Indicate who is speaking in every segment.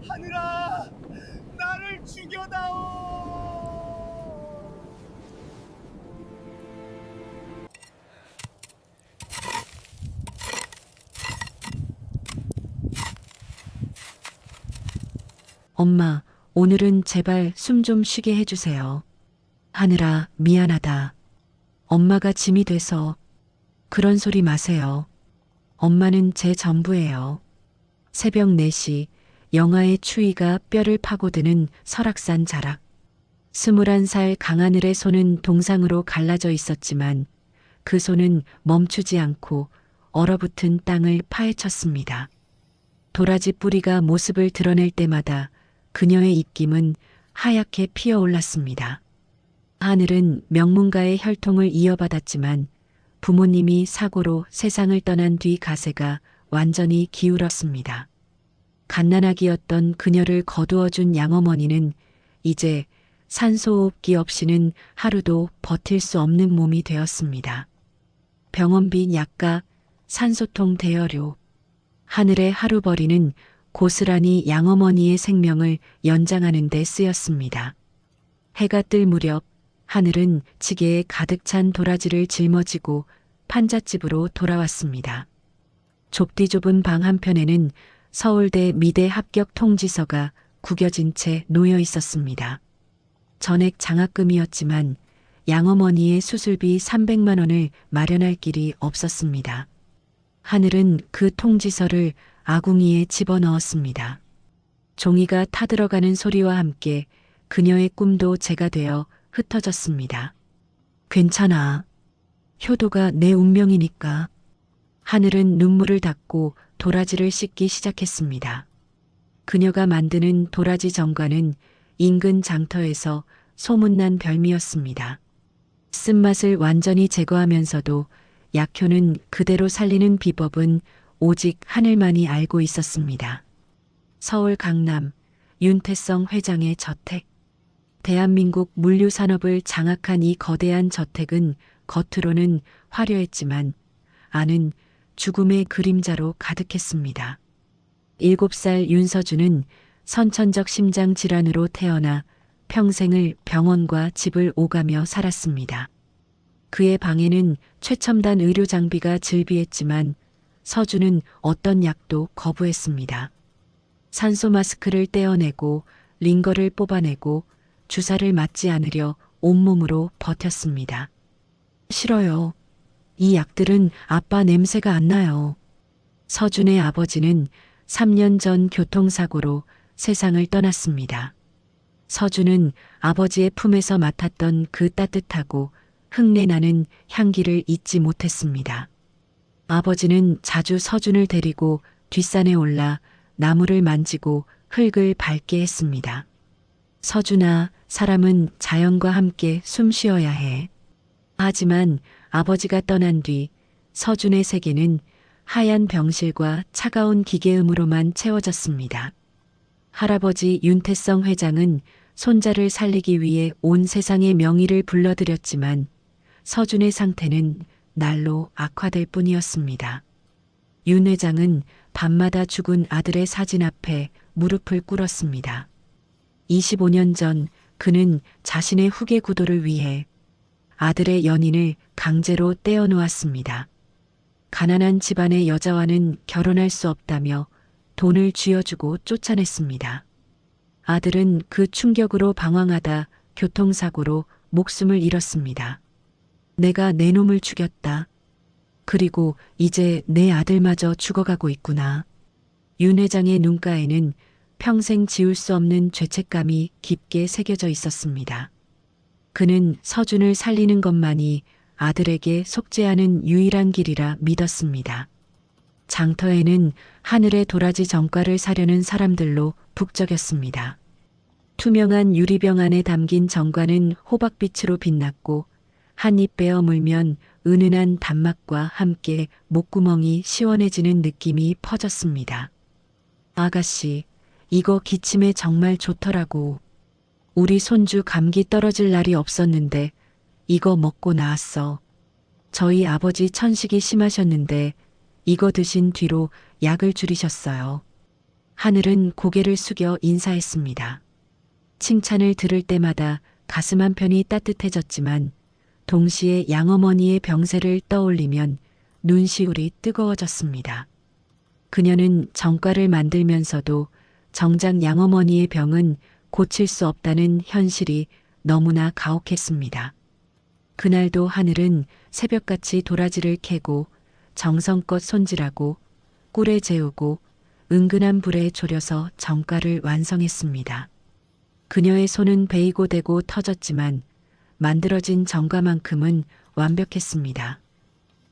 Speaker 1: 하늘아, 나를 죽여다오.
Speaker 2: 엄마, 오늘은 제발 숨 좀 쉬게 해주세요. 하늘아, 미안하다. 엄마가 짐이 돼서. 그런 소리 마세요. 엄마는 제 전부예요. 새벽 4시, 영하의 추위가 뼈를 파고드는 설악산 자락. 21살 강하늘의 손은 동상으로 갈라져 있었지만 그 손은 멈추지 않고 얼어붙은 땅을 파헤쳤습니다. 도라지 뿌리가 모습을 드러낼 때마다 그녀의 입김은 하얗게 피어올랐습니다. 하늘은 명문가의 혈통을 이어받았지만 부모님이 사고로 세상을 떠난 뒤 가세가 완전히 기울었습니다. 갓난아기였던 그녀를 거두어준 양어머니는 이제 산소호흡기 없이는 하루도 버틸 수 없는 몸이 되었습니다. 병원비 약값, 산소통 대여료, 하늘의 하루벌이는 고스란히 양어머니의 생명을 연장하는 데 쓰였습니다. 해가 뜰 무렵 하늘은 지게에 가득 찬 도라지를 짊어지고 판잣집으로 돌아왔습니다. 좁디 좁은 방 한편에는 서울대 미대 합격 통지서가 구겨진 채 놓여 있었습니다. 전액 장학금이었지만 양어머니의 수술비 300만 원을 마련할 길이 없었습니다. 하늘은 그 통지서를 아궁이에 집어넣었습니다. 종이가 타들어가는 소리와 함께 그녀의 꿈도 재가 되어 흩어졌습니다. 괜찮아. 효도가 내 운명이니까. 하늘은 눈물을 닦고 도라지를 씻기 시작했습니다. 그녀가 만드는 도라지 정과는 인근 장터에서 소문난 별미였습니다. 쓴맛을 완전히 제거하면서도 약효는 그대로 살리는 비법은 오직 하늘만이 알고 있었습니다. 서울 강남 윤태성 회장의 저택. 대한민국 물류산업을 장악한 이 거대한 저택은 겉으로는 화려했지만 안은 죽음의 그림자로 가득했습니다. 7살 윤서준은 선천적 심장 질환으로 태어나 평생을 병원과 집을 오가며 살았습니다. 그의 방에는 최첨단 의료 장비가 즐비했지만 서준은 어떤 약도 거부했습니다. 산소 마스크를 떼어내고 링거를 뽑아내고 주사를 맞지 않으려 온몸으로 버텼습니다. 싫어요. 이 약들은 아빠 냄새가 안 나요. 서준의 아버지는 3년 전 교통사고로 세상을 떠났습니다. 서준은 아버지의 품에서 맡았던 그 따뜻하고 흙내나는 향기를 잊지 못했습니다. 아버지는 자주 서준을 데리고 뒷산에 올라 나무를 만지고 흙을 밟게 했습니다. 서준아, 사람은 자연과 함께 숨 쉬어야 해. 하지만 아버지가 떠난 뒤 서준의 세계는 하얀 병실과 차가운 기계음으로만 채워졌습니다. 할아버지 윤태성 회장은 손자를 살리기 위해 온 세상의 명의를 불러들였지만 서준의 상태는 날로 악화될 뿐이었습니다. 윤 회장은 밤마다 죽은 아들의 사진 앞에 무릎을 꿇었습니다. 25년 전 그는 자신의 후계 구도를 위해 아들의 연인을 강제로 떼어놓았습니다. 가난한 집안의 여자와는 결혼할 수 없다며 돈을 쥐어주고 쫓아냈습니다. 아들은 그 충격으로 방황하다 교통사고로 목숨을 잃었습니다. 내가 내 놈을 죽였다. 그리고 이제 내 아들마저 죽어가고 있구나. 윤 회장의 눈가에는 평생 지울 수 없는 죄책감이 깊게 새겨져 있었습니다. 그는 서준을 살리는 것만이 아들에게 속죄하는 유일한 길이라 믿었습니다. 장터에는 하늘의 도라지 정과를 사려는 사람들로 북적였습니다. 투명한 유리병 안에 담긴 정과는 호박빛으로 빛났고 한 입 베어 물면 은은한 단맛과 함께 목구멍이 시원해지는 느낌이 퍼졌습니다. 아가씨, 이거 기침에 정말 좋더라고. 우리 손주 감기 떨어질 날이 없었는데 이거 먹고 나았어. 저희 아버지 천식이 심하셨는데 이거 드신 뒤로 약을 줄이셨어요. 하늘은 고개를 숙여 인사했습니다. 칭찬을 들을 때마다 가슴 한편이 따뜻해졌지만 동시에 양어머니의 병세를 떠올리면 눈시울이 뜨거워졌습니다. 그녀는 정과를 만들면서도 정작 양어머니의 병은 고칠 수 없다는 현실이 너무나 가혹했습니다. 그날도 하늘은 새벽같이 도라지를 캐고 정성껏 손질하고 꿀에 재우고 은근한 불에 졸여서 정과를 완성했습니다. 그녀의 손은 베이고 대고 터졌지만 만들어진 정과만큼은 완벽했습니다.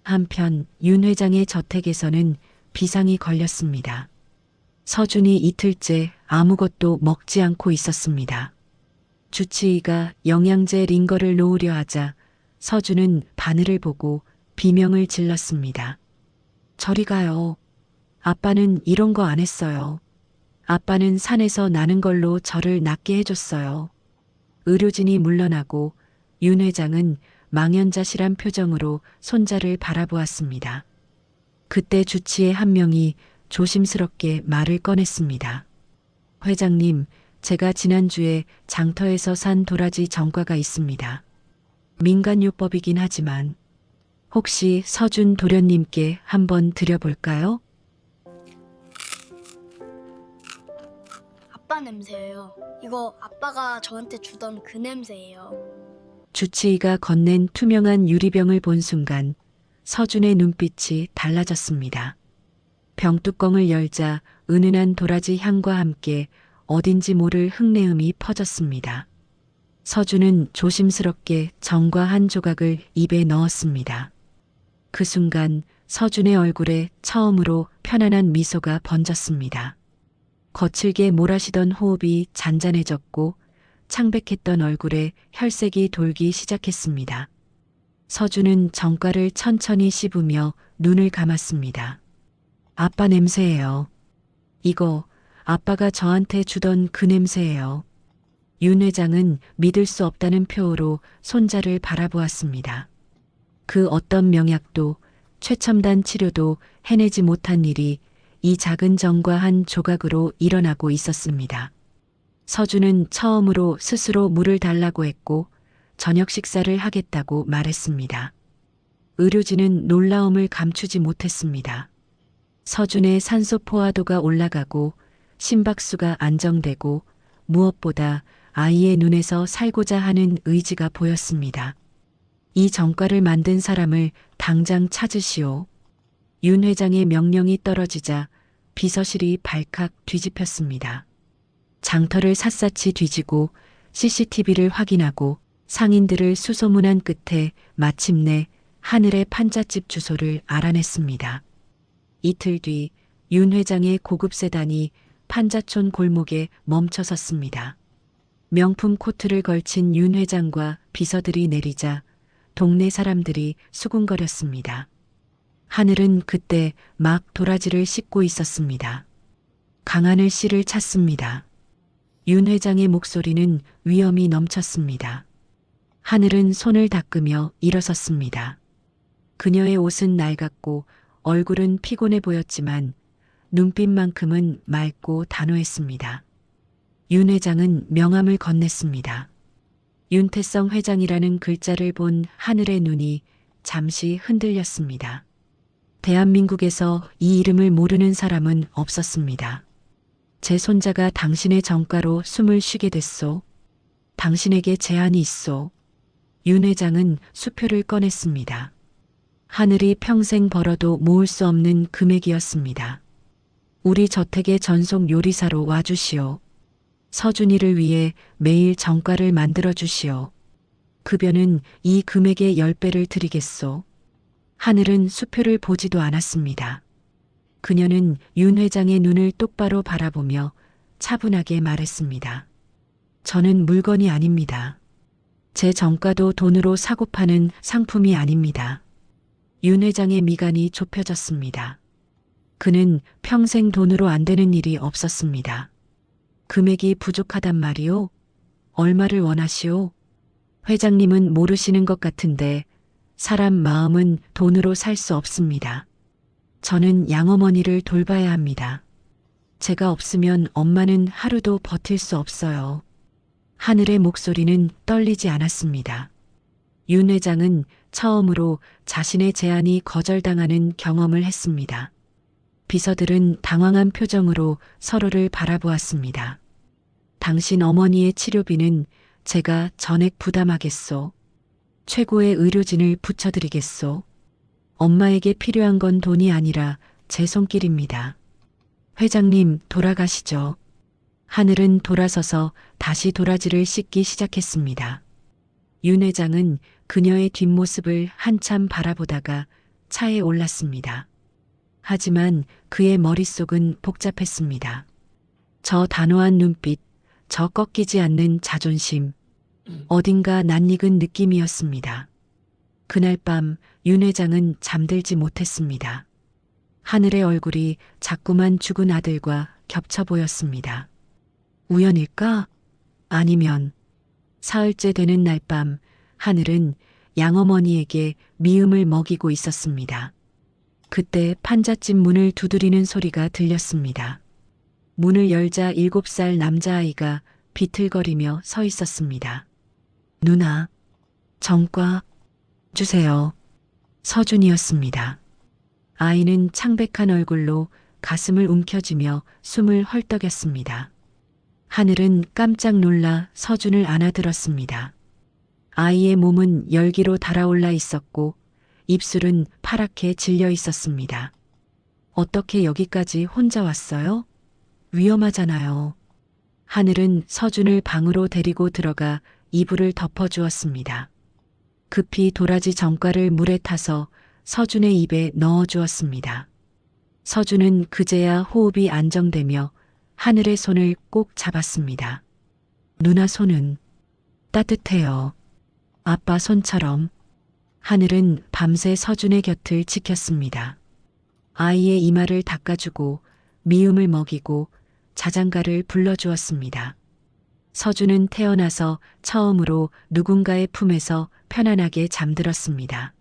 Speaker 2: 한편 윤 회장의 저택에서는 비상이 걸렸습니다. 서준이 이틀째 아무것도 먹지 않고 있었습니다. 주치의가 영양제 링거를 놓으려 하자 서준은 바늘을 보고 비명을 질렀습니다. 저리 가요. 아빠는 이런 거 안 했어요. 아빠는 산에서 나는 걸로 저를 낫게 해줬어요. 의료진이 물러나고 윤 회장은 망연자실한 표정으로 손자를 바라보았습니다. 그때 주치의 한 명이 조심스럽게 말을 꺼냈습니다. 회장님, 제가 지난주에 장터에서 산 도라지 정과가 있습니다. 민간요법이긴 하지만 혹시 서준 도련님께 한번 드려볼까요?
Speaker 3: 아빠 냄새예요. 이거 아빠가 저한테 주던 그 냄새예요.
Speaker 2: 주치의가 건넨 투명한 유리병을 본 순간 서준의 눈빛이 달라졌습니다. 병뚜껑을 열자 은은한 도라지 향과 함께 어딘지 모를 흙내음이 퍼졌습니다. 서준은 조심스럽게 정과 한 조각을 입에 넣었습니다. 그 순간 서준의 얼굴에 처음으로 편안한 미소가 번졌습니다. 거칠게 몰아쉬던 호흡이 잔잔해졌고 창백했던 얼굴에 혈색이 돌기 시작했습니다. 서준은 정과를 천천히 씹으며 눈을 감았습니다. 아빠 냄새예요. 이거 아빠가 저한테 주던 그 냄새예요. 윤 회장은 믿을 수 없다는 표호로 손자를 바라보았습니다. 그 어떤 명약도 최첨단 치료도 해내지 못한 일이 이 작은 정과 한 조각으로 일어나고 있었습니다. 서준은 처음으로 스스로 물을 달라고 했고 저녁 식사를 하겠다고 말했습니다. 의료진은 놀라움을 감추지 못했습니다. 서준의 산소 포화도가 올라가고 심박수가 안정되고 무엇보다 아이의 눈에서 살고자 하는 의지가 보였습니다. 이 정과를 만든 사람을 당장 찾으시오. 윤 회장의 명령이 떨어지자 비서실이 발칵 뒤집혔습니다. 장터를 샅샅이 뒤지고 CCTV를 확인하고 상인들을 수소문한 끝에 마침내 하늘의 판잣집 주소를 알아냈습니다. 이틀 뒤 윤 회장의 고급 세단이 판자촌 골목에 멈춰섰습니다. 명품 코트를 걸친 윤 회장과 비서들이 내리자 동네 사람들이 수군거렸습니다. 하늘은 그때 막 도라지를 씻고 있었습니다. 강하늘 씨를 찾습니다. 윤 회장의 목소리는 위엄이 넘쳤습니다. 하늘은 손을 닦으며 일어섰습니다. 그녀의 옷은 낡았고 얼굴은 피곤해 보였지만 눈빛만큼은 맑고 단호했습니다. 윤 회장은 명함을 건넸습니다. 윤태성 회장이라는 글자를 본 하늘의 눈이 잠시 흔들렸습니다. 대한민국에서 이 이름을 모르는 사람은 없었습니다. 제 손자가 당신의 정가로 숨을 쉬게 됐소. 당신에게 제안이 있소. 윤 회장은 수표를 꺼냈습니다. 하늘이 평생 벌어도 모을 수 없는 금액이었습니다. 우리 저택의 전속 요리사로 와주시오. 서준이를 위해 매일 정과를 만들어 주시오. 급여는 이 금액의 10배를 드리겠소. 하늘은 수표를 보지도 않았습니다. 그녀는 윤 회장의 눈을 똑바로 바라보며 차분하게 말했습니다. 저는 물건이 아닙니다. 제 정가도 돈으로 사고 파는 상품이 아닙니다. 윤 회장의 미간이 좁혀졌습니다. 그는 평생 돈으로 안 되는 일이 없었습니다. 금액이 부족하단 말이오? 얼마를 원하시오? 회장님은 모르시는 것 같은데 사람 마음은 돈으로 살 수 없습니다. 저는 양어머니를 돌봐야 합니다. 제가 없으면 엄마는 하루도 버틸 수 없어요. 하늘의 목소리는 떨리지 않았습니다. 윤 회장은 처음으로 자신의 제안이 거절당하는 경험을 했습니다. 비서들은 당황한 표정으로 서로를 바라보았습니다. 당신 어머니의 치료비는 제가 전액 부담하겠소. 최고의 의료진을 붙여드리겠소. 엄마에게 필요한 건 돈이 아니라 제 손길입니다. 회장님, 돌아가시죠. 하늘은 돌아서서 다시 도라지를 씻기 시작했습니다. 윤 회장은 그녀의 뒷모습을 한참 바라보다가 차에 올랐습니다. 하지만 그의 머릿속은 복잡했습니다. 저 단호한 눈빛, 저 꺾이지 않는 자존심, 어딘가 낯익은 느낌이었습니다. 그날 밤 윤 회장은 잠들지 못했습니다. 하늘의 얼굴이 자꾸만 죽은 아들과 겹쳐 보였습니다. 우연일까? 아니면 사흘째 되는 날 밤 하늘은 양어머니에게 미음을 먹이고 있었습니다. 그때 판잣집 문을 두드리는 소리가 들렸습니다. 문을 열자 7살 남자아이가 비틀거리며 서 있었습니다. 누나, 정과 주세요. 서준이었습니다. 아이는 창백한 얼굴로 가슴을 움켜쥐며 숨을 헐떡였습니다. 하늘은 깜짝 놀라 서준을 안아들었습니다. 아이의 몸은 열기로 달아올라 있었고 입술은 파랗게 질려 있었습니다. 어떻게 여기까지 혼자 왔어요? 위험하잖아요. 하늘은 서준을 방으로 데리고 들어가 이불을 덮어주었습니다. 급히 도라지 정과를 물에 타서 서준의 입에 넣어주었습니다. 서준은 그제야 호흡이 안정되며 하늘의 손을 꼭 잡았습니다. 누나 손은 따뜻해요. 아빠 손처럼. 하늘은 밤새 서준의 곁을 지켰습니다. 아이의 이마를 닦아주고 미움을 먹이고 자장가를 불러주었습니다. 서준은 태어나서 처음으로 누군가의 품에서 편안하게 잠들었습니다.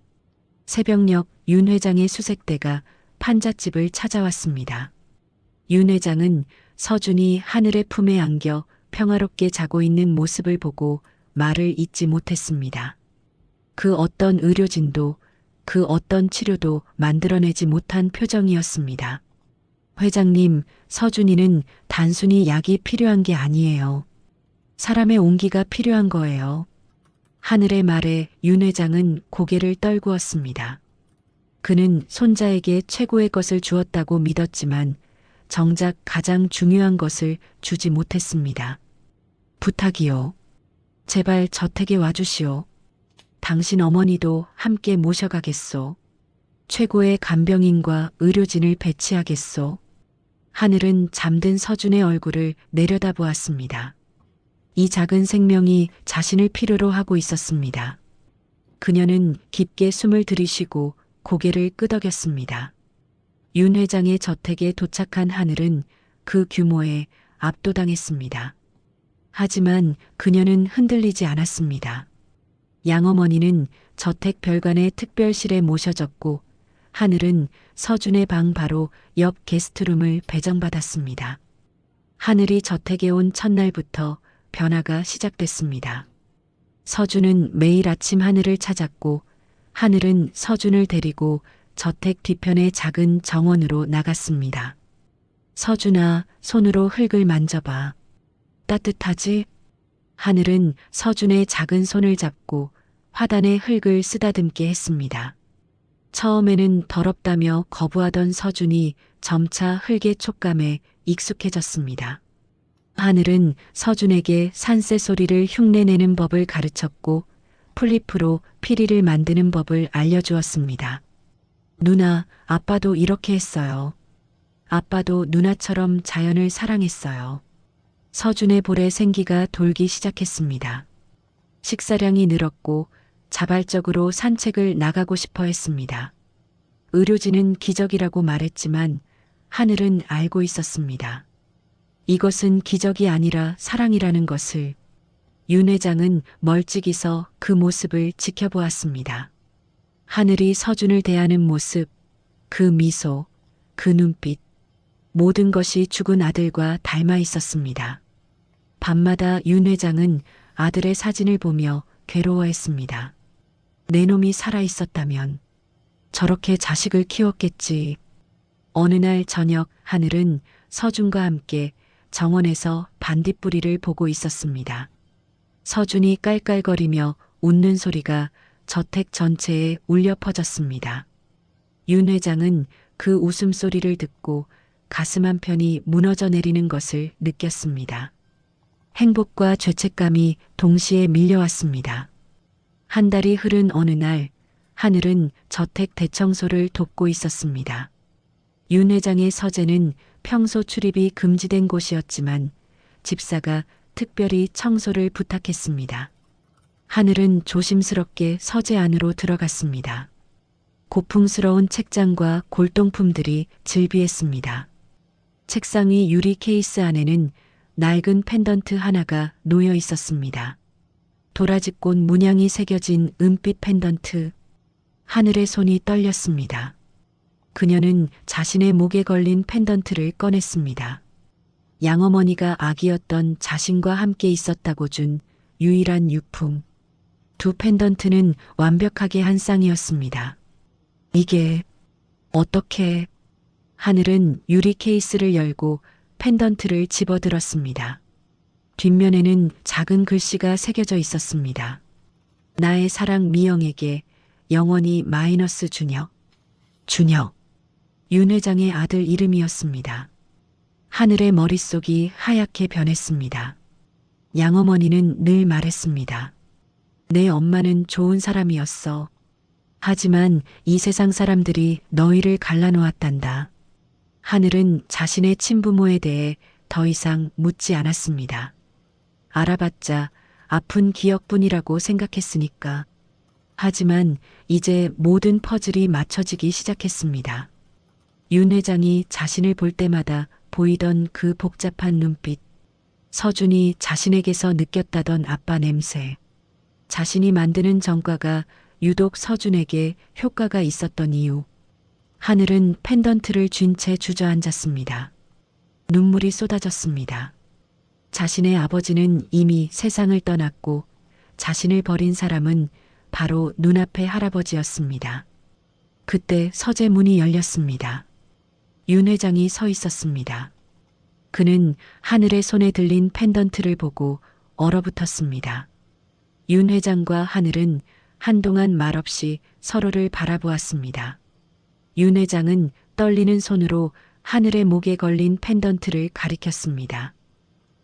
Speaker 2: 새벽녘 윤 회장의 수색대가 판잣집을 찾아왔습니다. 윤 회장은 서준이 하늘의 품에 안겨 평화롭게 자고 있는 모습을 보고 말을 잇지 못했습니다. 그 어떤 의료진도 그 어떤 치료도 만들어내지 못한 표정이었습니다. 회장님, 서준이는 단순히 약이 필요한 게 아니에요. 사람의 온기가 필요한 거예요. 하늘의 말에 윤 회장은 고개를 떨구었습니다. 그는 손자에게 최고의 것을 주었다고 믿었지만 정작 가장 중요한 것을 주지 못했습니다. 부탁이요. 제발 저택에 와주시오. 당신 어머니도 함께 모셔가겠소. 최고의 간병인과 의료진을 배치하겠소. 하늘은 잠든 서준의 얼굴을 내려다보았습니다. 이 작은 생명이 자신을 필요로 하고 있었습니다. 그녀는 깊게 숨을 들이쉬고 고개를 끄덕였습니다. 윤 회장의 저택에 도착한 하늘은 그 규모에 압도당했습니다. 하지만 그녀는 흔들리지 않았습니다. 양어머니는 저택 별관의 특별실에 모셔졌고 하늘은 서준의 방 바로 옆 게스트룸을 배정받았습니다. 하늘이 저택에 온 첫날부터 변화가 시작됐습니다. 서준은 매일 아침 하늘을 찾았고 하늘은 서준을 데리고 저택 뒤편의 작은 정원으로 나갔습니다. 서준아, 손으로 흙을 만져봐. 따뜻하지? 하늘은 서준의 작은 손을 잡고 화단에 흙을 쓰다듬게 했습니다. 처음에는 더럽다며 거부하던 서준이 점차 흙의 촉감에 익숙해졌습니다. 하늘은 서준에게 산새 소리를 흉내내는 법을 가르쳤고 풀잎으로 피리를 만드는 법을 알려주었습니다. 누나, 아빠도 이렇게 했어요. 아빠도 누나처럼 자연을 사랑했어요. 서준의 볼에 생기가 돌기 시작했습니다. 식사량이 늘었고 자발적으로 산책을 나가고 싶어 했습니다. 의료진은 기적이라고 말했지만 하늘은 알고 있었습니다. 이것은 기적이 아니라 사랑이라는 것을. 윤 회장은 멀찍이 서 그 모습을 지켜보았습니다. 하늘이 서준을 대하는 모습, 그 미소, 그 눈빛. 모든 것이 죽은 아들과 닮아 있었습니다. 밤마다 윤 회장은 아들의 사진을 보며 괴로워했습니다. 내 놈이 살아 있었다면 저렇게 자식을 키웠겠지. 어느 날 저녁 하늘은 서준과 함께 정원에서 반딧불이를 보고 있었습니다. 서준이 깔깔거리며 웃는 소리가 저택 전체에 울려 퍼졌습니다. 윤 회장은 그 웃음소리를 듣고 가슴 한편이 무너져 내리는 것을 느꼈습니다. 행복과 죄책감이 동시에 밀려왔습니다. 한 달이 흐른 어느 날 하늘은 저택 대청소를 돕고 있었습니다. 윤 회장의 서재는 평소 출입이 금지된 곳이었지만 집사가 특별히 청소를 부탁했습니다. 하늘은 조심스럽게 서재 안으로 들어갔습니다. 고풍스러운 책장과 골동품들이 즐비했습니다. 책상 위 유리 케이스 안에는 낡은 펜던트 하나가 놓여 있었습니다. 도라지꽃 문양이 새겨진 은빛 펜던트. 하늘의 손이 떨렸습니다. 그녀는 자신의 목에 걸린 펜던트를 꺼냈습니다. 양어머니가 아기였던 자신과 함께 있었다고 준 유일한 유품. 두 펜던트는 완벽하게 한 쌍이었습니다. 이게 어떻게... 하늘은 유리 케이스를 열고 펜던트를 집어들었습니다. 뒷면에는 작은 글씨가 새겨져 있었습니다. 나의 사랑 미영에게 영원히 마이너스 준혁. 준혁. 윤 회장의 아들 이름이었습니다. 하늘의 머릿속이 하얗게 변했습니다. 양어머니는 늘 말했습니다. 내 엄마는 좋은 사람이었어. 하지만 이 세상 사람들이 너희를 갈라놓았단다. 하늘은 자신의 친부모에 대해 더 이상 묻지 않았습니다. 알아봤자 아픈 기억뿐이라고 생각했으니까. 하지만 이제 모든 퍼즐이 맞춰지기 시작했습니다. 윤 회장이 자신을 볼 때마다 보이던 그 복잡한 눈빛, 서준이 자신에게서 느꼈다던 아빠 냄새, 자신이 만드는 전과가 유독 서준에게 효과가 있었던 이유. 하늘은 펜던트를 쥔 채 주저앉았습니다. 눈물이 쏟아졌습니다. 자신의 아버지는 이미 세상을 떠났고 자신을 버린 사람은 바로 눈앞의 할아버지였습니다. 그때 서재 문이 열렸습니다. 윤 회장이 서 있었습니다. 그는 하늘의 손에 들린 펜던트를 보고 얼어붙었습니다. 윤 회장과 하늘은 한동안 말없이 서로를 바라보았습니다. 윤 회장은 떨리는 손으로 하늘의 목에 걸린 펜던트를 가리켰습니다.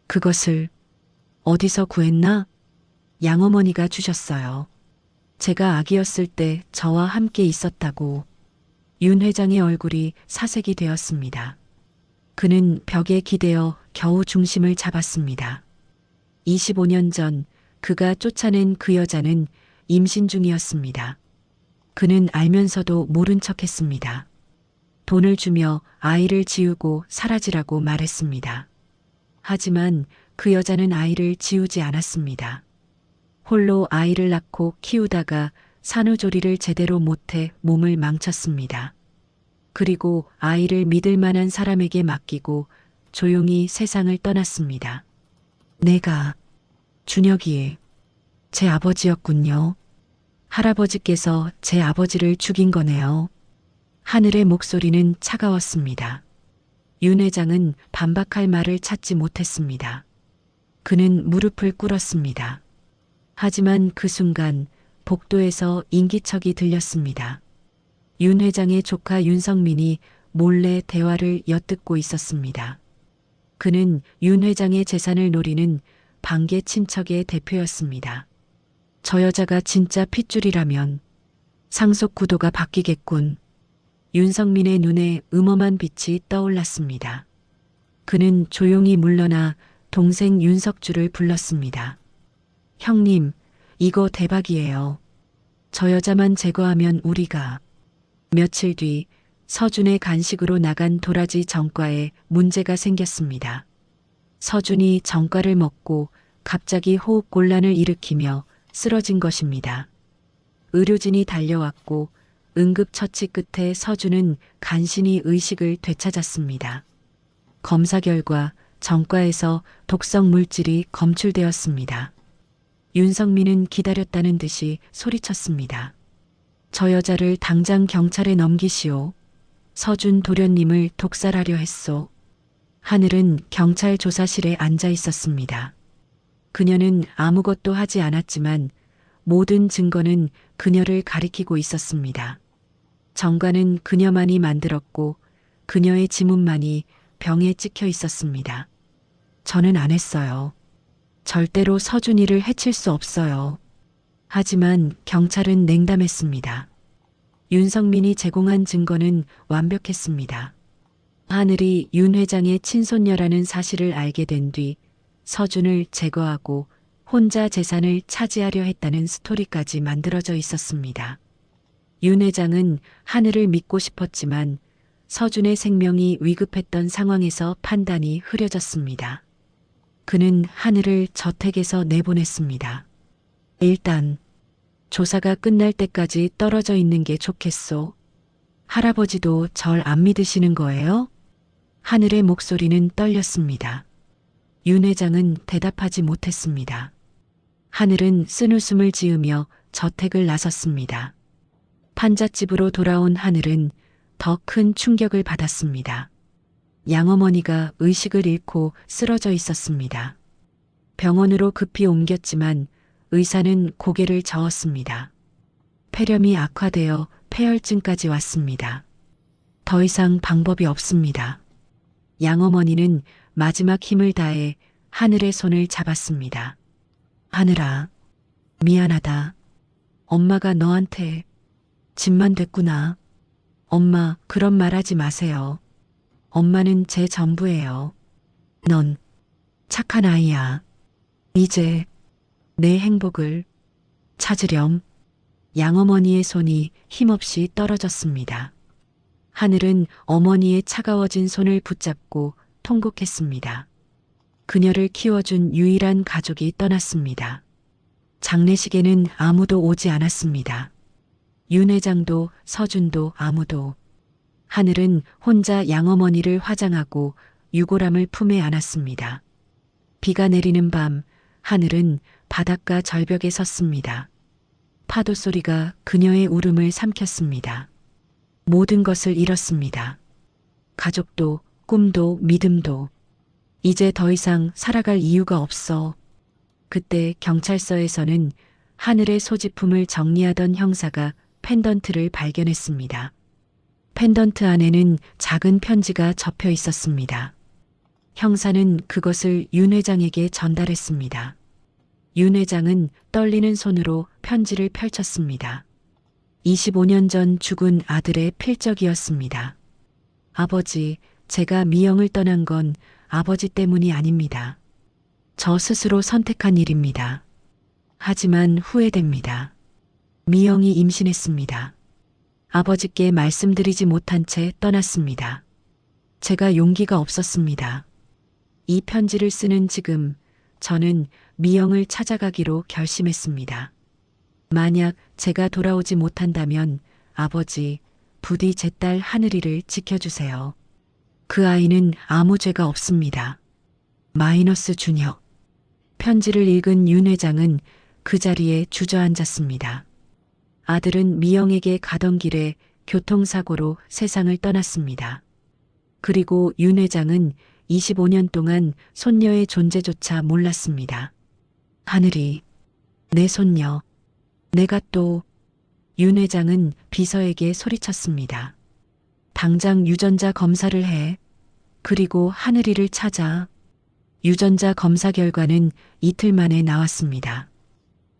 Speaker 2: 그것을 어디서 구했나? 양어머니가 주셨어요. 제가 아기였을 때 저와 함께 있었다고. 윤 회장의 얼굴이 사색이 되었습니다. 그는 벽에 기대어 겨우 중심을 잡았습니다. 25년 전 그가 쫓아낸 그 여자는 임신 중이었습니다. 그는 알면서도 모른 척했습니다. 돈을 주며 아이를 지우고 사라지라고 말했습니다. 하지만 그 여자는 아이를 지우지 않았습니다. 홀로 아이를 낳고 키우다가 산후조리를 제대로 못해 몸을 망쳤습니다. 그리고 아이를 믿을 만한 사람에게 맡기고 조용히 세상을 떠났습니다. 내가 준혁이 제 아버지였군요. 할아버지께서 제 아버지를 죽인 거네요. 하늘의 목소리는 차가웠습니다. 윤 회장은 반박할 말을 찾지 못했습니다. 그는 무릎을 꿇었습니다. 하지만 그 순간 복도에서 인기척이 들렸습니다. 윤 회장의 조카 윤성민이 몰래 대화를 엿듣고 있었습니다. 그는 윤 회장의 재산을 노리는 반개 친척의 대표였습니다. 저 여자가 진짜 핏줄이라면 상속 구도가 바뀌겠군. 윤성민의 눈에 음험한 빛이 떠올랐습니다. 그는 조용히 물러나 동생 윤석주를 불렀습니다. 형님, 이거 대박이에요. 저 여자만 제거하면 우리가... 며칠 뒤 서준의 간식으로 나간 도라지 정과에 문제가 생겼습니다. 서준이 정과를 먹고 갑자기 호흡곤란을 일으키며 쓰러진 것입니다. 의료진이 달려왔고 응급처치 끝에 서준은 간신히 의식을 되찾았습니다. 검사 결과 정과에서 독성 물질이 검출되었습니다. 윤성민은 기다렸다는 듯이 소리쳤습니다. 저 여자를 당장 경찰에 넘기시오. 서준 도련님을 독살하려 했소. 하늘은 경찰 조사실에 앉아 있었습니다. 그녀는 아무것도 하지 않았지만 모든 증거는 그녀를 가리키고 있었습니다. 정과는 그녀만이 만들었고 그녀의 지문만이 병에 찍혀 있었습니다. 저는 안 했어요. 절대로 서준이를 해칠 수 없어요. 하지만 경찰은 냉담했습니다. 윤성민이 제공한 증거는 완벽했습니다. 하늘이 윤 회장의 친손녀라는 사실을 알게 된 뒤 서준을 제거하고 혼자 재산을 차지하려 했다는 스토리까지 만들어져 있었습니다. 윤 회장은 하늘을 믿고 싶었지만 서준의 생명이 위급했던 상황에서 판단이 흐려졌습니다. 그는 하늘을 저택에서 내보냈습니다. 일단 조사가 끝날 때까지 떨어져 있는 게 좋겠소. 할아버지도 절 안 믿으시는 거예요? 하늘의 목소리는 떨렸습니다. 윤 회장은 대답하지 못했습니다. 하늘은 쓴웃음을 지으며 저택을 나섰습니다. 판잣집으로 돌아온 하늘은 더 큰 충격을 받았습니다. 양어머니가 의식을 잃고 쓰러져 있었습니다. 병원으로 급히 옮겼지만 의사는 고개를 저었습니다. 폐렴이 악화되어 폐혈증까지 왔습니다. 더 이상 방법이 없습니다. 양어머니는 마지막 힘을 다해 하늘의 손을 잡았습니다. 하늘아, 미안하다. 엄마가 너한테 짐만 됐구나. 엄마, 그런 말 하지 마세요. 엄마는 제 전부예요. 넌 착한 아이야. 이제 내 행복을 찾으렴. 양어머니의 손이 힘없이 떨어졌습니다. 하늘은 어머니의 차가워진 손을 붙잡고 통곡했습니다. 그녀를 키워준 유일한 가족이 떠났습니다. 장례식에는 아무도 오지 않았습니다. 윤 회장도 서준도 아무도. 하늘은 혼자 양어머니를 화장하고 유골함을 품에 안았습니다. 비가 내리는 밤 하늘은 바닷가 절벽에 섰습니다. 파도 소리가 그녀의 울음을 삼켰습니다. 모든 것을 잃었습니다. 가족도 꿈도 믿음도. 이제 더 이상 살아갈 이유가 없어. 그때 경찰서에서는 하늘의 소지품을 정리하던 형사가 펜던트를 발견했습니다. 펜던트 안에는 작은 편지가 접혀 있었습니다. 형사는 그것을 윤 회장에게 전달했습니다. 윤 회장은 떨리는 손으로 편지를 펼쳤습니다. 25년 전 죽은 아들의 필적이었습니다. 아버지, 제가 미영을 떠난 건 아버지 때문이 아닙니다. 저 스스로 선택한 일입니다. 하지만 후회됩니다. 미영이 임신했습니다. 아버지께 말씀드리지 못한 채 떠났습니다. 제가 용기가 없었습니다. 이 편지를 쓰는 지금 저는 미영을 찾아가기로 결심했습니다. 만약 제가 돌아오지 못한다면 아버지, 부디 제 딸 하늘이를 지켜주세요. 그 아이는 아무 죄가 없습니다. 마이너스 준혁. 편지를 읽은 윤 회장은 그 자리에 주저앉았습니다. 아들은 미영에게 가던 길에 교통사고로 세상을 떠났습니다. 그리고 윤 회장은 25년 동안 손녀의 존재조차 몰랐습니다. 하늘이, 내 손녀, 내가 또... 윤 회장은 비서에게 소리쳤습니다. 당장 유전자 검사를 해. 그리고 하늘이를 찾아. 유전자 검사 결과는 이틀 만에 나왔습니다.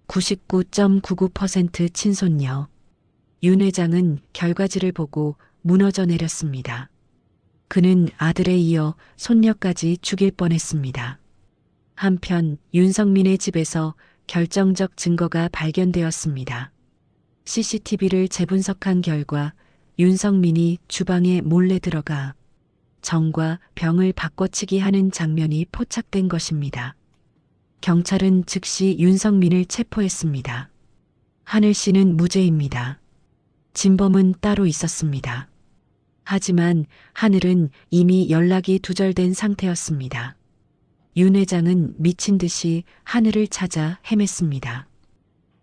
Speaker 2: 99.99% 친손녀. 윤 회장은 결과지를 보고 무너져 내렸습니다. 그는 아들에 이어 손녀까지 죽일 뻔했습니다. 한편 윤성민의 집에서 결정적 증거가 발견되었습니다. CCTV를 재분석한 결과 윤성민이 주방에 몰래 들어가 정과 병을 바꿔치기 하는 장면이 포착된 것입니다. 경찰은 즉시 윤성민을 체포했습니다. 하늘 씨는 무죄입니다. 진범은 따로 있었습니다. 하지만 하늘은 이미 연락이 두절된 상태였습니다. 윤 회장은 미친 듯이 하늘을 찾아 헤맸습니다.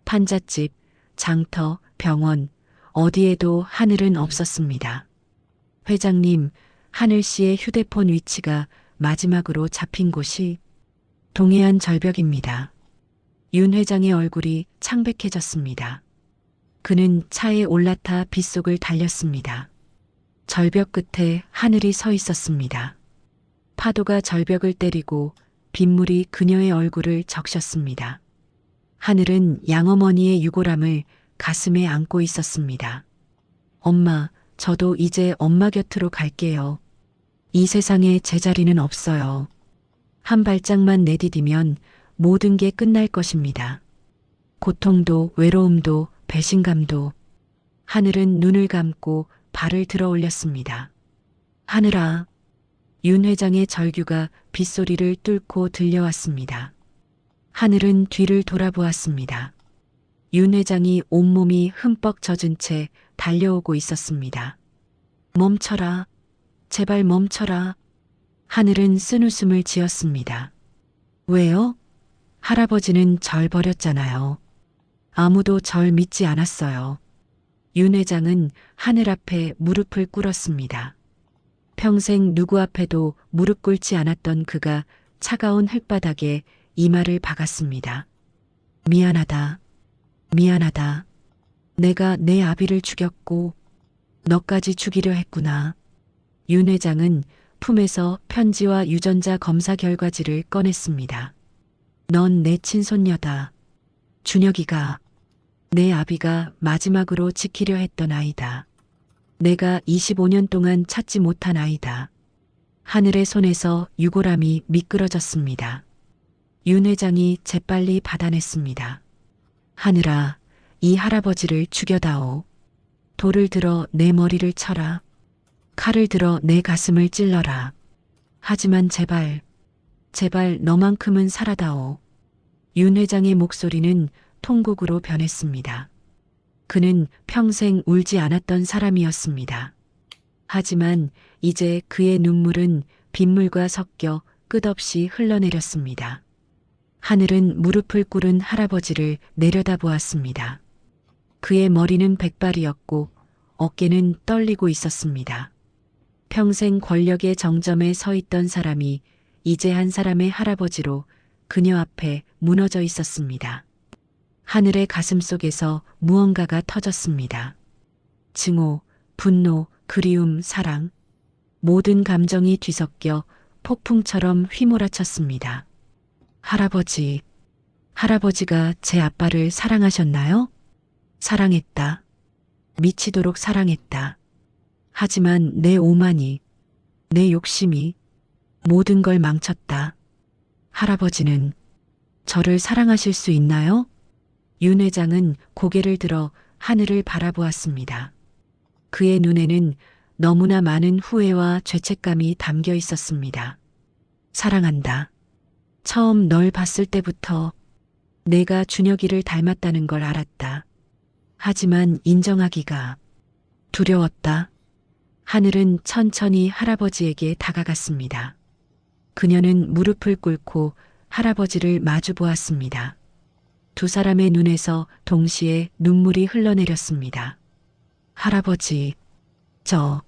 Speaker 2: 판잣집, 장터, 병원, 어디에도 하늘은 없었습니다. 회장님, 하늘 씨의 휴대폰 위치가 마지막으로 잡힌 곳이 동해안 절벽입니다. 윤 회장의 얼굴이 창백해졌습니다. 그는 차에 올라타 빗속을 달렸습니다. 절벽 끝에 하늘이 서 있었습니다. 파도가 절벽을 때리고 빗물이 그녀의 얼굴을 적셨습니다. 하늘은 양어머니의 유골함을 가슴에 안고 있었습니다. 엄마, 저도 이제 엄마 곁으로 갈게요. 이 세상에 제 자리는 없어요. 한 발짝만 내디디면 모든 게 끝날 것입니다. 고통도 외로움도 배신감도. 하늘은 눈을 감고 발을 들어 올렸습니다. 하늘아. 윤 회장의 절규가 빗소리를 뚫고 들려왔습니다. 하늘은 뒤를 돌아보았습니다. 윤 회장이 온몸이 흠뻑 젖은 채 달려오고 있었습니다. 멈춰라. 제발 멈춰라. 하늘은 쓴웃음을 지었습니다. 왜요? 할아버지는 절 버렸잖아요. 아무도 절 믿지 않았어요. 윤 회장은 하늘 앞에 무릎을 꿇었습니다. 평생 누구 앞에도 무릎 꿇지 않았던 그가 차가운 흙바닥에 이마를 박았습니다. 미안하다. 미안하다. 내가 내 아비를 죽였고 너까지 죽이려 했구나. 윤 회장은 품에서 편지와 유전자 검사 결과지를 꺼냈습니다. 넌 내 친손녀다. 준혁이가 내 아비가 마지막으로 지키려 했던 아이다. 내가 25년 동안 찾지 못한 아이다. 하늘의 손에서 유골함이 미끄러졌습니다. 윤 회장이 재빨리 받아냈습니다. 하늘아, 이 할아버지를 죽여다오. 돌을 들어 내 머리를 쳐라. 칼을 들어 내 가슴을 찔러라. 하지만 제발, 제발 너만큼은 살아다오. 윤 회장의 목소리는 통곡으로 변했습니다. 그는 평생 울지 않았던 사람이었습니다. 하지만 이제 그의 눈물은 빗물과 섞여 끝없이 흘러내렸습니다. 하늘은 무릎을 꿇은 할아버지를 내려다보았습니다. 그의 머리는 백발이었고 어깨는 떨리고 있었습니다. 평생 권력의 정점에 서 있던 사람이 이제 한 사람의 할아버지로 그녀 앞에 무너져 있었습니다. 하늘의 가슴 속에서 무언가가 터졌습니다. 증오, 분노, 그리움, 사랑. 모든 감정이 뒤섞여 폭풍처럼 휘몰아쳤습니다. 할아버지, 할아버지가 제 아빠를 사랑하셨나요? 사랑했다. 미치도록 사랑했다. 하지만 내 오만이, 내 욕심이 모든 걸 망쳤다. 할아버지는 저를 사랑하실 수 있나요? 윤 회장은 고개를 들어 하늘을 바라보았습니다. 그의 눈에는 너무나 많은 후회와 죄책감이 담겨 있었습니다. 사랑한다. 처음 널 봤을 때부터 내가 준혁이를 닮았다는 걸 알았다. 하지만 인정하기가 두려웠다. 하늘은 천천히 할아버지에게 다가갔습니다. 그녀는 무릎을 꿇고 할아버지를 마주 보았습니다. 두 사람의 눈에서 동시에 눈물이 흘러내렸습니다. 할아버지, 저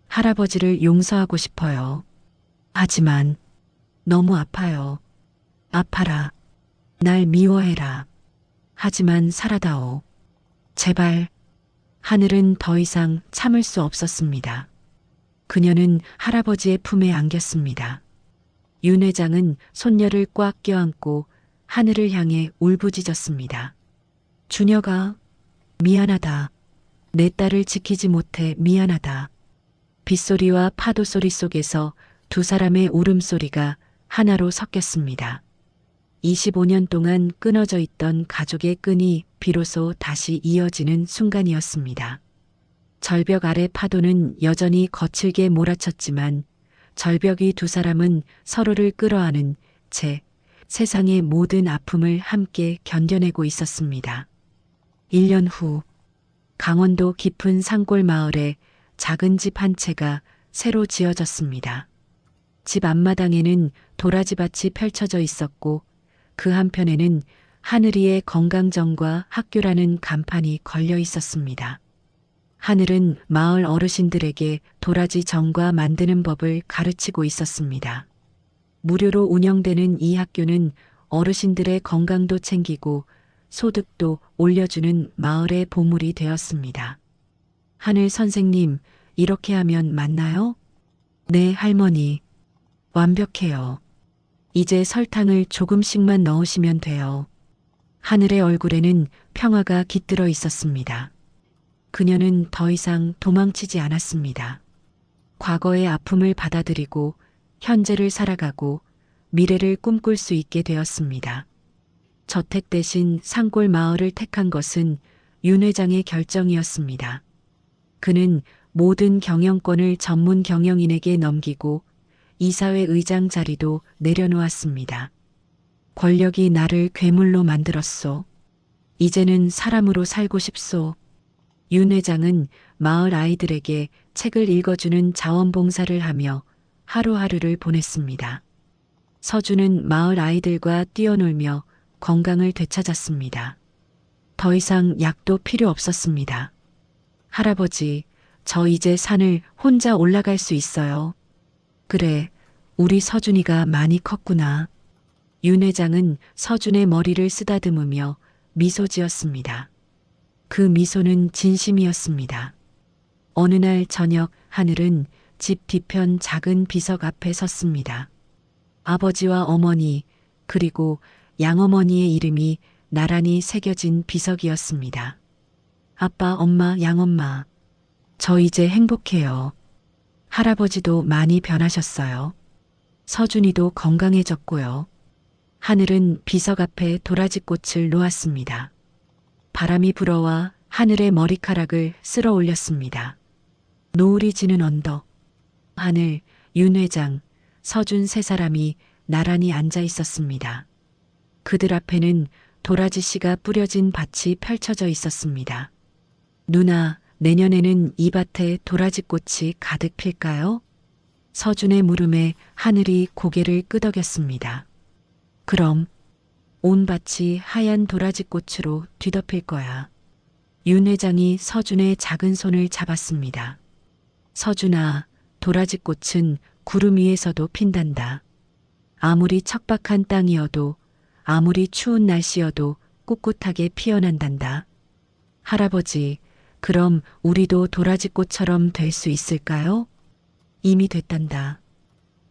Speaker 2: 할아버지를 용서하고 싶어요. 하지만 너무 아파요. 아파라. 날 미워해라. 하지만 살아다오. 제발. 하늘은 더 이상 참을 수 없었습니다. 그녀는 할아버지의 품에 안겼습니다. 윤 회장은 손녀를 꽉 껴안고 하늘을 향해 울부짖었습니다. 준혁아, 미안하다. 내 딸을 지키지 못해 미안하다. 빗소리와 파도소리 속에서 두 사람의 울음소리가 하나로 섞였습니다. 25년 동안 끊어져 있던 가족의 끈이 비로소 다시 이어지는 순간이었습니다. 절벽 아래 파도는 여전히 거칠게 몰아쳤지만 절벽 위 두 사람은 서로를 끌어안은 채 세상의 모든 아픔을 함께 견뎌내고 있었습니다. 1년 후 강원도 깊은 산골 마을에 작은 집 한 채가 새로 지어졌습니다. 집 앞마당에는 도라지밭이 펼쳐져 있었고 그 한편에는 하늘이의 건강정과 학교라는 간판이 걸려 있었습니다. 하늘은 마을 어르신들에게 도라지 정과 만드는 법을 가르치고 있었습니다. 무료로 운영되는 이 학교는 어르신들의 건강도 챙기고 소득도 올려주는 마을의 보물이 되었습니다. 하늘 선생님, 이렇게 하면 맞나요? 네, 할머니. 완벽해요. 이제 설탕을 조금씩만 넣으시면 돼요. 하늘의 얼굴에는 평화가 깃들어 있었습니다. 그녀는 더 이상 도망치지 않았습니다. 과거의 아픔을 받아들이고 현재를 살아가고 미래를 꿈꿀 수 있게 되었습니다. 저택 대신 산골 마을을 택한 것은 윤 회장의 결정이었습니다. 그는 모든 경영권을 전문 경영인에게 넘기고 이사회 의장 자리도 내려놓았습니다. 권력이 나를 괴물로 만들었소. 이제는 사람으로 살고 싶소. 윤 회장은 마을 아이들에게 책을 읽어주는 자원봉사를 하며 하루하루를 보냈습니다. 서준은 마을 아이들과 뛰어놀며 건강을 되찾았습니다. 더 이상 약도 필요 없었습니다. 할아버지, 저 이제 산을 혼자 올라갈 수 있어요. 그래, 우리 서준이가 많이 컸구나. 윤 회장은 서준의 머리를 쓰다듬으며 미소 지었습니다. 그 미소는 진심이었습니다. 어느 날 저녁 하늘은 집 뒤편 작은 비석 앞에 섰습니다. 아버지와 어머니 그리고 양어머니의 이름이 나란히 새겨진 비석이었습니다. 아빠, 엄마, 양엄마, 저 이제 행복해요. 할아버지도 많이 변하셨어요. 서준이도 건강해졌고요. 하늘은 비석 앞에 도라지꽃을 놓았습니다. 바람이 불어와 하늘의 머리카락을 쓸어 올렸습니다. 노을이 지는 언덕. 하늘, 윤 회장, 서준 세 사람이 나란히 앉아 있었습니다. 그들 앞에는 도라지 씨가 뿌려진 밭이 펼쳐져 있었습니다. 누나, 내년에는 이 밭에 도라지꽃이 가득 필까요? 서준의 물음에 하늘이 고개를 끄덕였습니다. 그럼 온 밭이 하얀 도라지꽃으로 뒤덮일 거야. 윤 회장이 서준의 작은 손을 잡았습니다. 서준아, 도라지꽃은 구름 위에서도 핀단다. 아무리 척박한 땅이어도 아무리 추운 날씨여도 꿋꿋하게 피어난단다. 할아버지, 그럼 우리도 도라지꽃처럼 될 수 있을까요? 이미 됐단다.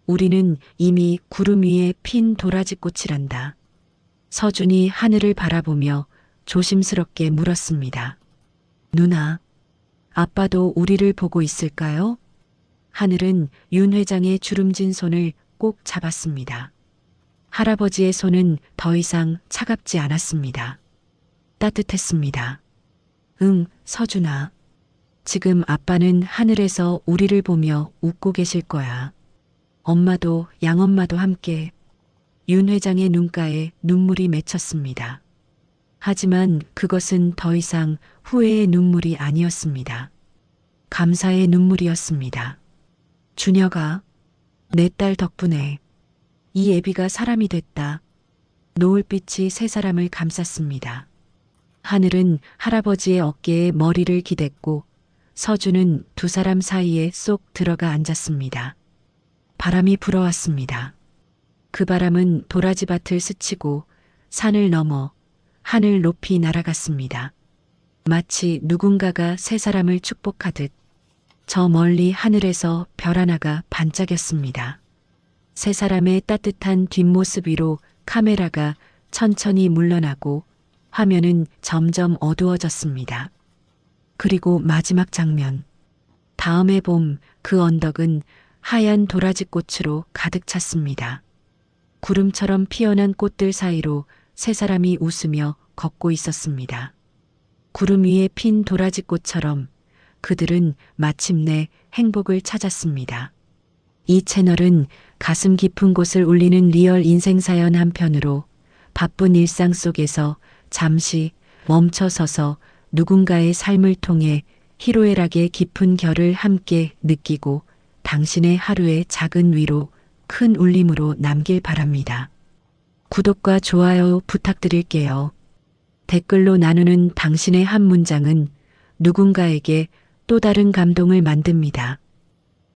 Speaker 2: 우리는 이미 구름 위에 핀 도라지꽃이란다. 서준이 하늘을 바라보며 조심스럽게 물었습니다. 누나, 아빠도 우리를 보고 있을까요? 하늘은 윤 회장의 주름진 손을 꼭 잡았습니다. 할아버지의 손은 더 이상 차갑지 않았습니다. 따뜻했습니다. 응, 서준아. 지금 아빠는 하늘에서 우리를 보며 웃고 계실 거야. 엄마도 양엄마도 함께. 윤 회장의 눈가에 눈물이 맺혔습니다. 하지만 그것은 더 이상 후회의 눈물이 아니었습니다. 감사의 눈물이었습니다. 준혁아, 내 딸 덕분에 이 애비가 사람이 됐다. 노을빛이 세 사람을 감쌌습니다. 하늘은 할아버지의 어깨에 머리를 기댔고 서준은 두 사람 사이에 쏙 들어가 앉았습니다. 바람이 불어왔습니다. 그 바람은 도라지밭을 스치고 산을 넘어 하늘 높이 날아갔습니다. 마치 누군가가 세 사람을 축복하듯 저 멀리 하늘에서 별 하나가 반짝였습니다. 세 사람의 따뜻한 뒷모습 위로 카메라가 천천히 물러나고 화면은 점점 어두워졌습니다. 그리고 마지막 장면. 다음의 봄 그 언덕은 하얀 도라지꽃으로 가득 찼습니다. 구름처럼 피어난 꽃들 사이로 세 사람이 웃으며 걷고 있었습니다. 구름 위에 핀 도라지꽃처럼 그들은 마침내 행복을 찾았습니다. 이 채널은 가슴 깊은 곳을 울리는 리얼 인생사연 한편으로 바쁜 일상 속에서 잠시 멈춰서서 누군가의 삶을 통해 희로애락의 깊은 결을 함께 느끼고 당신의 하루의 작은 위로, 큰 울림으로 남길 바랍니다. 구독과 좋아요 부탁드릴게요. 댓글로 나누는 당신의 한 문장은 누군가에게 또 다른 감동을 만듭니다.